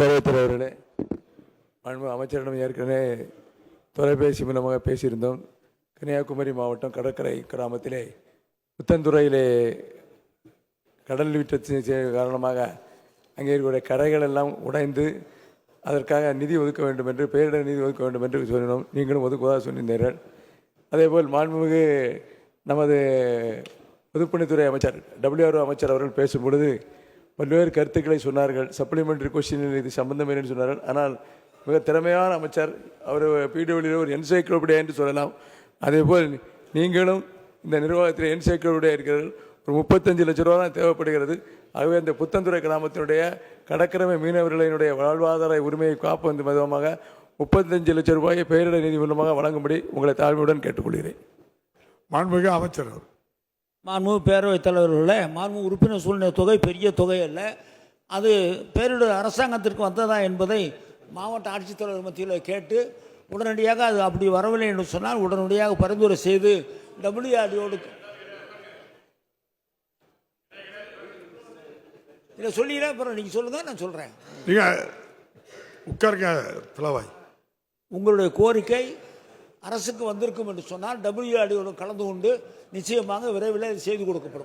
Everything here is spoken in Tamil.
பேரவைத் அவர்களே, அமைச்சரிடம் ஏற்கனவே தொலைபேசி மூலமாக பேசியிருந்தோம். கன்னியாகுமரி மாவட்டம் கடற்கரை கிராமத்திலே புத்தந்துறையிலே கடல் வீட்டத்தின் காரணமாக அங்கே இருக்கக்கூடிய கரைகள் எல்லாம் உடைந்து அதற்காக நிதி ஒதுக்க வேண்டும் என்று, பேரிடர் நிதி ஒதுக்க வேண்டும் என்று சொன்னோம். நீங்களும் ஒதுக்குவதாக சொன்னிருந்தீர்கள். அதேபோல் மாண்புமிகு நமது பொதுப்பணித்துறை அமைச்சர் WRO அமைச்சர் அவர்கள் பேசும் பொழுது பல்வேறு கருத்துக்களை சொன்னார்கள். சப்ளிமெண்ட்ரி கொஸ்டினில் இது சம்பந்தம் என்று சொன்னார்கள். ஆனால் மிக திறமையான அமைச்சர் அவர். PWD ஒரு என்சைக்ளோபீடியா என்று சொல்லலாம். அதேபோல் நீங்களும் இந்த நிர்வாகத்தில் என்சைக்ளோபீடியா இருக்கிறீர்கள். ஒரு 35 லட்ச ரூபா தான் தேவைப்படுகிறது. ஆகவே இந்த புத்தந்துறை கிராமத்தினுடைய கடற்கரை மீனவர்களினுடைய வாழ்வாதார உரிமையை காப்பும் விதமாக 35 லட்சம் ரூபாயை பேரிடர் நிதி மூலமாக வழங்கும்படி உங்களை தாழ்மையுடன் கேட்டுக்கொள்கிறேன். மாண்புமிகு அமைச்சர். மாண்புமிகு பேரவைத் தலைவர்களே, மாண்புமிகு உறுப்பினர் சூழ்நிலை தொகை பெரிய தொகை அல்ல. அது பேரிடர் அரசாங்கத்திற்கு வந்ததா என்பதை மாவட்ட ஆட்சித்தலைவர் மத்தியில் கேட்டு உடனடியாக அது அப்படி வரவில்லை என்று சொன்னால் உடனடியாக பரிந்துரை செய்து WRDOடு இதை சொல்லிடுறேன். அப்புறம் நீங்கள் சொல்லுங்கள், நான் சொல்கிறேன். நீங்கள் உட்காருங்க தலைவாய். உங்களுடைய கோரிக்கை அரசுக்கு வந்திருக்கும் என்று சொன்னால் WRDOடு கலந்து கொண்டு நிச்சயமாக விரைவில் செய்து கொடுக்கப்படும்.